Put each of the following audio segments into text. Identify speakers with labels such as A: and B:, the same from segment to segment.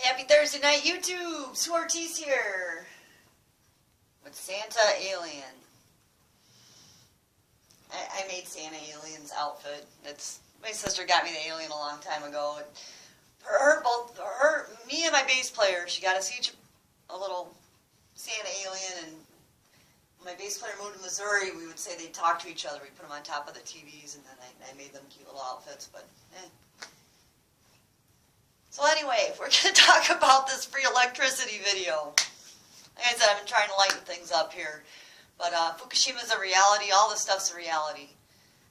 A: Happy Thursday night, YouTube! Sue Ortiz here with Santa Alien. I made Santa Alien's outfit. My sister got me the alien a long time ago. Me and my bass player, she got us each a little Santa Alien, and when my bass player moved to Missouri, we would say they'd talk to each other. We put them on top of the TVs, and then I made them cute little outfits, but So anyway, we're going to talk about this free electricity video. Like I said, I've been trying to lighten things up here. But Fukushima's a reality. All this stuff's a reality.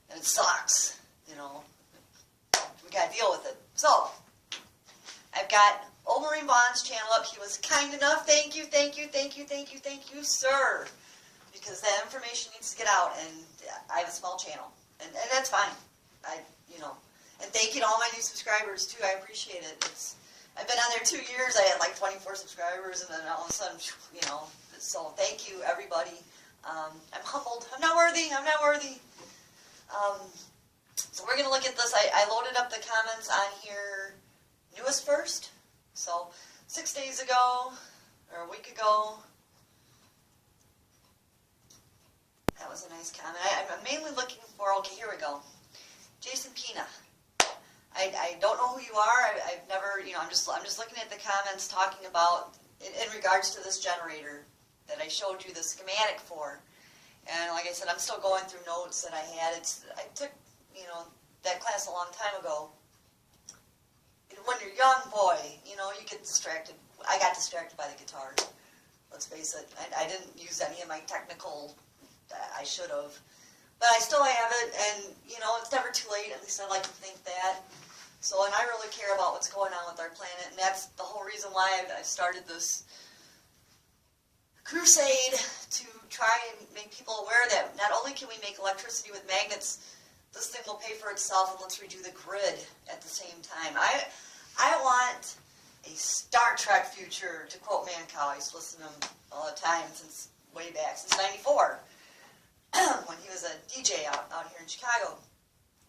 A: And it sucks. You know, we got to deal with it. So, I've got Old Marine Bond's channel up. He was kind enough. Thank you, sir. Because that information needs to get out. And I have a small channel. And that's fine. And thank you to all my new subscribers, too. I appreciate it. I've been on there 2 years. I had like 24 subscribers, and then all of a sudden, so thank you, everybody. I'm humbled. I'm not worthy. So we're going to look at this. I loaded up the comments on here newest first. So 6 days ago, or a week ago, that was a nice comment. I'm mainly looking for, okay, here we go. Jason Pina. I don't know who you are. I've never, I'm just looking at the comments talking about, in regards to this generator that I showed you the schematic for. And like I said, I'm still going through notes that I had. I took, that class a long time ago. When you're young, boy, you get distracted. I got distracted by the guitar. Let's face it. I didn't use any of my technical, I should have. But I still have it, and, it's never too late. At least I like to think that. So, and I really care about what's going on with our planet, and that's the whole reason why I started this crusade to try and make people aware that not only can we make electricity with magnets, this thing will pay for itself, and let's redo the grid at the same time. I want a Star Trek future, to quote Mancow. I used to listen to him all the time since way back, since '94. When he was a DJ out here in Chicago.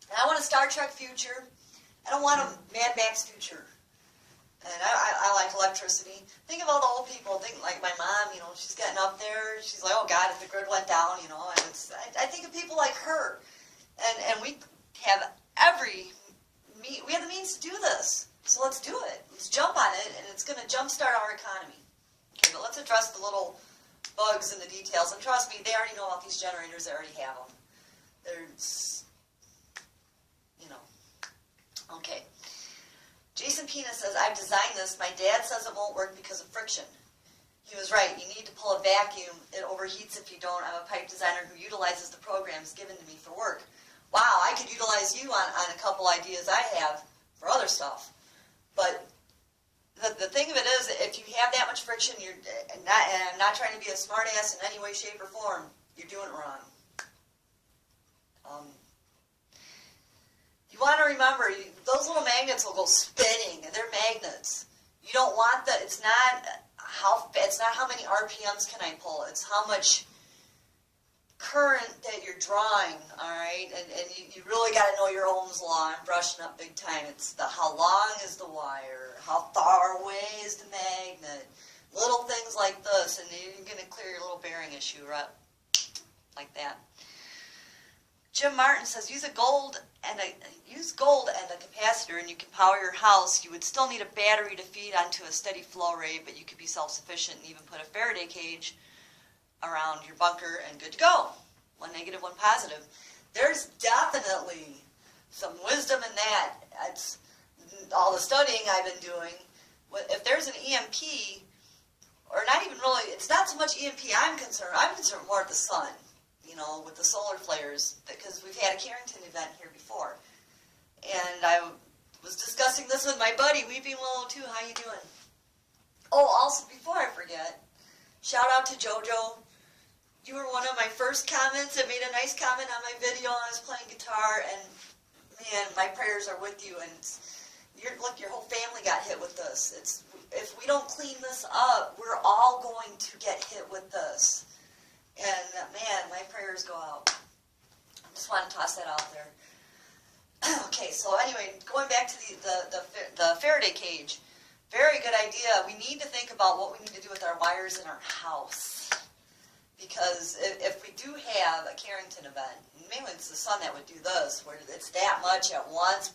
A: And I want a Star Trek future. I don't want a Mad Max future. And I like electricity. Think of all the old people. Think like my mom, she's getting up there. She's like, oh God, if the grid went down, and I think of people like her. And we have the means to do this. So let's do it. Let's jump on it, and it's going to jumpstart our economy. Okay, but let's address the little bugs and the details, and trust me, they already know about these generators. They already have them. Okay. Jason Pina says, I've designed this. My dad says it won't work because of friction. He was right. You need to pull a vacuum. It overheats if you don't. I'm a pipe designer who utilizes the programs given to me for work. Wow, I could utilize you on a couple ideas I have for other stuff. But the thing of it is, if you have that much friction, and I'm not trying to be a smart ass in any way, shape, or form, you're doing it wrong. You want to remember, those little magnets will go spinning, and they're magnets. You don't want that. It's not how many RPMs can I pull. It's how much current that you're drawing, all right? And you really got to know your Ohm's law. I'm brushing up big time. It's how long is the wire, how far away is the magnet, little things like this, and you're going to clear your little bearing issue right like that. Jim Martin says, use gold and a capacitor, and you can power your house. You would still need a battery to feed onto a steady flow rate, but you could be self-sufficient and even put a Faraday cage around your bunker and good to go. One negative, one positive. There's definitely some wisdom in that. That's all the studying I've been doing. If there's an EMP, or not even really, it's not so much EMP I'm concerned more with the sun, with the solar flares, because we've had a Carrington event here before. And I was discussing this with my buddy, Weeping Willow, too. How you doing? Oh, also, before I forget, shout out to JoJo. You were one of my first comments that made a nice comment on my video. I was playing guitar, and man, my prayers are with you. And look, your whole family got hit with this. If we don't clean this up, we're all going to get hit with this. And man, my prayers go out. I just want to toss that out there. Okay, so anyway, going back to the Faraday cage. Very good idea. We need to think about what we need to do with our wires in our house. Because if we do have a Carrington event, mainly it's the sun that would do this, where it's that much at once,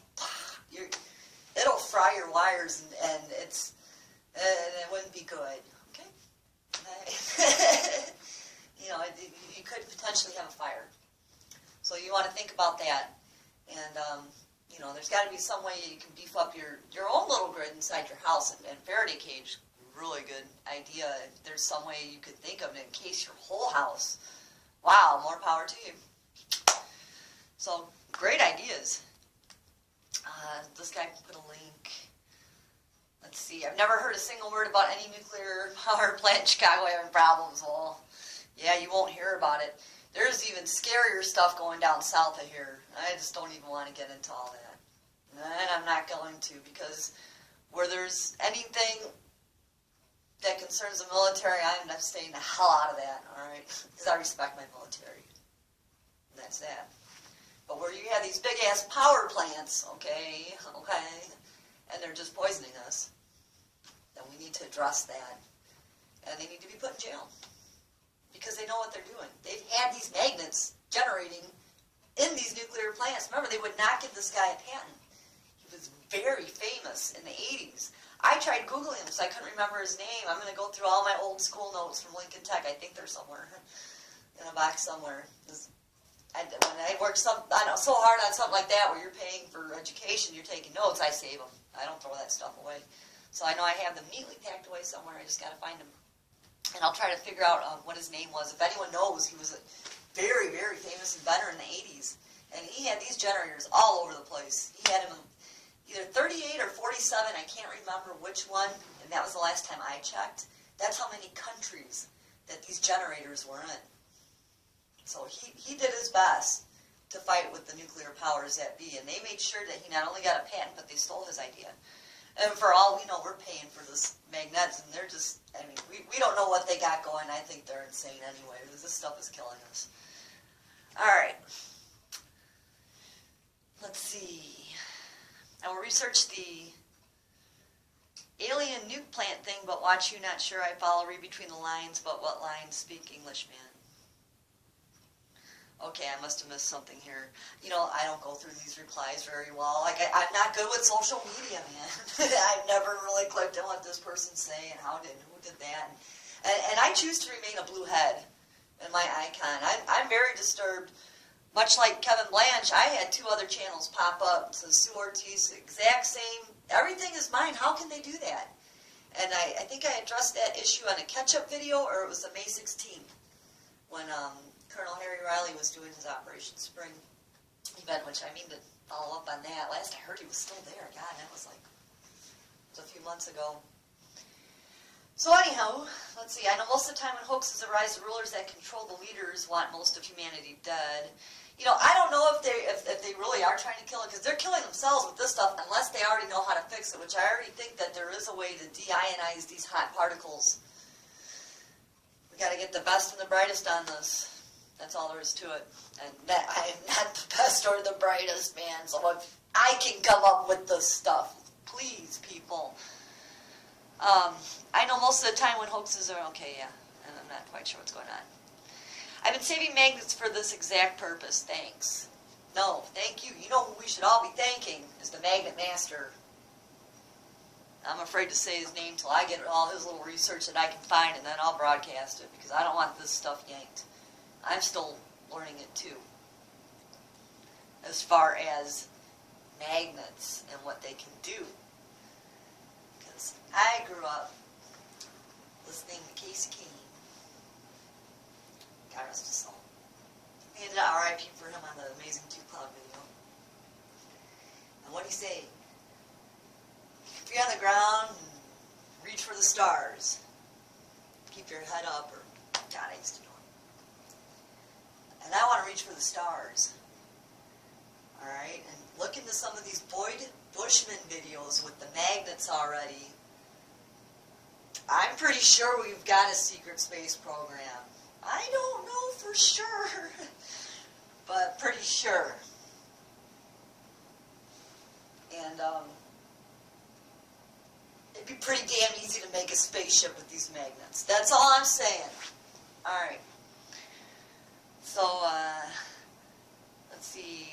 A: it'll fry your wires, and it wouldn't be good. Okay? You know, you could potentially have a fire. So you want to think about that. And, you know, there's got to be some way you can beef up your own little grid inside your house. And Faraday cage, really good idea. If there's some way you could think of it in case your whole house. Wow, more power to you. So, great ideas. This guy put a link. Let's see. I've never heard a single word about any nuclear power plant in Chicago having problems. Well, yeah, you won't hear about it. There's even scarier stuff going down south of here. I just don't even want to get into all that. And I'm not going to, because where there's anything that concerns the military, I'm staying the hell out of that, all right? Because I respect my military. And that's that. But where you have these big-ass power plants, okay, and they're just poisoning us, then we need to address that. And they need to be put in jail. Because they know what they're doing. They've had these magnets generating in these nuclear plants. Remember, they would not give this guy a patent. He was very famous in the 80s. I tried Googling him, so I couldn't remember his name. I'm going to go through all my old school notes from Lincoln Tech. I think they're somewhere in a box somewhere. When I work so hard on something like that, where you're paying for education, you're taking notes, I save them. I don't throw that stuff away. So I know I have them neatly packed away somewhere. I just got to find them. And I'll try to figure out what his name was. If anyone knows, he was a very, very famous inventor in the 80s. And he had these generators all over the place. He had them either 38 or 47, I can't remember which one, and that was the last time I checked. That's how many countries that these generators were in. So he did his best to fight with the nuclear powers that be, and they made sure that he not only got a patent, but they stole his idea. And for all we know, we're paying for this magnets, and they're just, I mean, we don't know what they got going. I think they're insane anyway, because this stuff is killing us. All right. Let's see. I will research the alien nuke plant thing, but watch you, not sure I follow, read between the lines, but what lines speak English, man? Okay, I must have missed something here. You know, I don't go through these replies very well. Like, I'm not good with social media, man. I've never really clicked on what this person's saying, who did that. And I choose to remain a blue head in my icon. I'm very disturbed. Much like Kevin Blanche, I had 2 other channels pop up. So Sue Ortiz, exact same. Everything is mine. How can they do that? And I think I addressed that issue on a catch-up video, or it was the May 16th, when Colonel Harry Riley was doing his Operation Spring event, which I mean to follow up on that. Last I heard he was still there. God, that was a few months ago. So anyhow, let's see. I know most of the time when hoaxes arise, the rulers that control the leaders want most of humanity dead. You know, I don't know if they really are trying to kill it, because they're killing themselves with this stuff unless they already know how to fix it, which I already think that there is a way to de-ionize these hot particles. We got to get the best and the brightest on this. That's all there is to it. And I am not the best or the brightest, man. So if I can come up with this stuff, please, people. I know most of the time when hoaxes are okay, yeah. And I'm not quite sure what's going on. I've been saving magnets for this exact purpose. Thanks. No, thank you. You know who we should all be thanking is the Magnet Master. I'm afraid to say his name till I get all his little research that I can find, and then I'll broadcast it, because I don't want this stuff yanked. I'm still learning it too, as far as magnets and what they can do. Because I grew up listening to Casey Kane. God rest his soul. He ended up RIP for him on the Amazing 2 Cloud video. And what'd he say? Be on the ground and reach for the stars. Keep your head up, or God, I used to know it. And I want to reach for the stars. Alright, and look into some of these Boyd Bushman videos with the magnets already. I'm pretty sure we've got a secret space program. I don't know for sure, but pretty sure. And It'd be pretty damn easy to make a spaceship with these magnets. That's all I'm saying. Alright. So, let's see.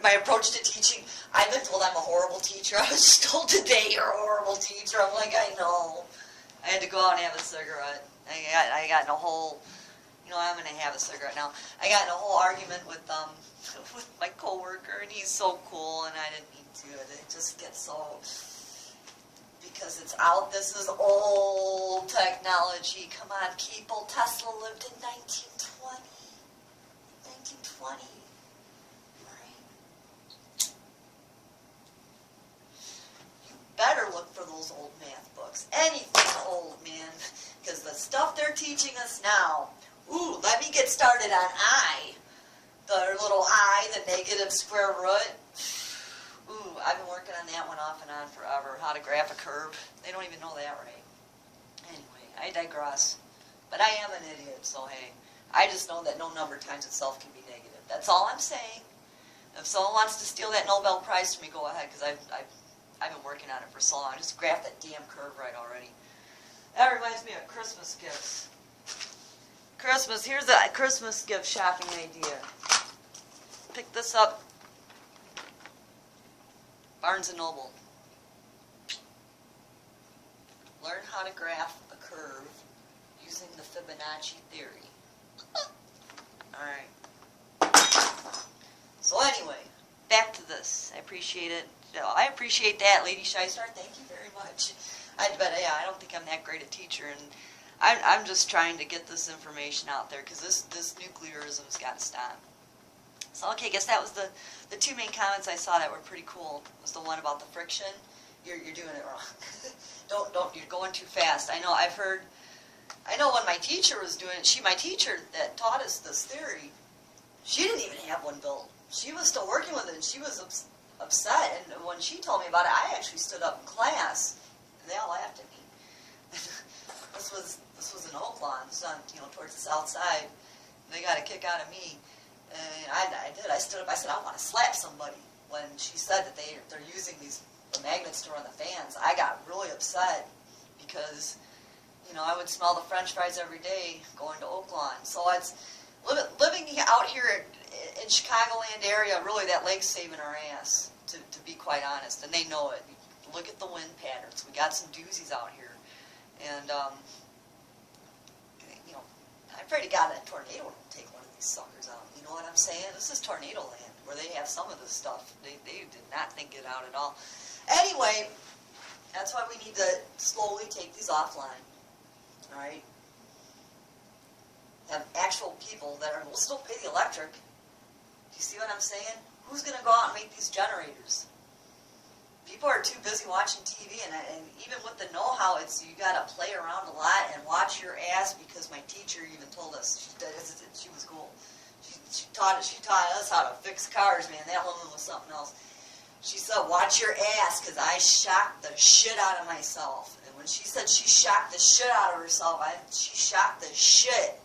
A: My approach to teaching, I've been told I'm a horrible teacher. I was just told today you're a horrible teacher. I'm like, I know. I had to go out and have a cigarette. I got in a whole, I'm going to have a cigarette now. I got in a whole argument with my coworker, and he's so cool, and I didn't mean to. It just gets so, because it's out. This is old technology. Come on, people. Tesla lived in 1920. 1920. Better look for those old math books. Anything old, man. Because the stuff they're teaching us now, ooh, let me get started on I. The little I, the negative square root. Ooh, I've been working on that one off and on forever. How to graph a curve. They don't even know that right. Anyway, I digress. But I am an idiot, so hey. I just know that no number times itself can be negative. That's all I'm saying. If someone wants to steal that Nobel Prize from me, go ahead, because I've been working on it for so long. I just graphed that damn curve right already. That reminds me of Christmas gifts. Christmas, here's a Christmas gift shopping idea. Pick this up. Barnes & Noble. Learn how to graph a curve using the Fibonacci theory. Alright. So anyway, back to this. I appreciate it. I appreciate that, Lady Shystar. Thank you very much. But yeah, I don't think I'm that great a teacher, and I'm just trying to get this information out there, because this nuclearism's got to stop. So okay, I guess that was the two main comments I saw that were pretty cool. Was the one about the friction. You're doing it wrong. don't you're going too fast. I know when my teacher was doing it, my teacher that taught us this theory, she didn't even have one built. She was still working with it, and she was upset, and when she told me about it, I actually stood up in class, and they all laughed at me. This was in Oaklawn, towards the south side. They got a kick out of me, and I did. I stood up. I said, I want to slap somebody. When she said that they're using the magnets to run the fans, I got really upset because I would smell the French fries every day going to Oaklawn. So it's living out here in Chicagoland area, really that lake's saving our ass, to be quite honest, and they know it. Look at the wind patterns. We got some doozies out here, and I pray to God that tornado don't take one of these suckers out. You know what I'm saying? This is tornado land, where they have some of this stuff. They did not think it out at all. Anyway, that's why we need to slowly take these offline. All right. Have actual people that will still pay the electric. Do you see what I'm saying? Who's going to go out and make these generators? People are too busy watching TV, and even with the know-how, you got to play around a lot and watch your ass, because my teacher even told us, she was cool. She taught us how to fix cars, man. That woman was something else. She said, watch your ass, because I shocked the shit out of myself. And when she said she shocked the shit out of herself, she shocked the shit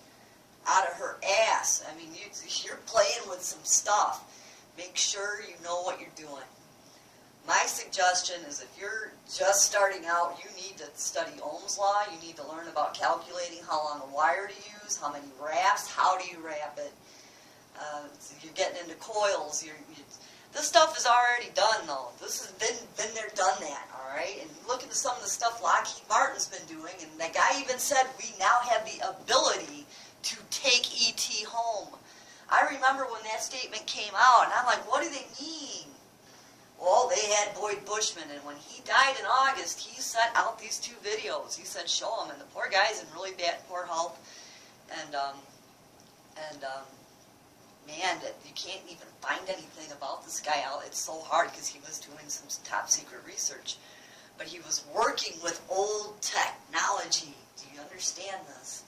A: out of her ass. I mean, you're playing with some stuff. Make sure you know what you're doing. My suggestion is, if you're just starting out, you need to study Ohm's law. You need to learn about calculating how long a wire to use, how many wraps, how do you wrap it. So you're getting into coils. This stuff is already done, though. This has been there, done that, all right? And look at some of the stuff Lockheed Martin's been doing, and that guy even said we now have the ability to take ET home. I remember when that statement came out, and I'm like, what do they mean? Well, they had Boyd Bushman, and when he died in August, he sent out these two videos. He said, show him, and the poor guy's in really bad, poor health, and man, you can't even find anything about this guy out. It's so hard, because he was doing some top secret research, but he was working with old technology. Do you understand this?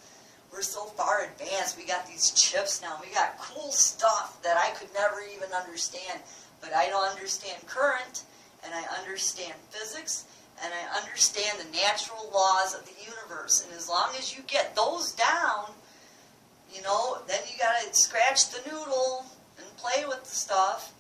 A: We're so far advanced. We got these chips now. We got cool stuff that I could never even understand. But I don't understand current, and I understand physics, and I understand the natural laws of the universe. And as long as you get those down, then you got to scratch the noodle and play with the stuff.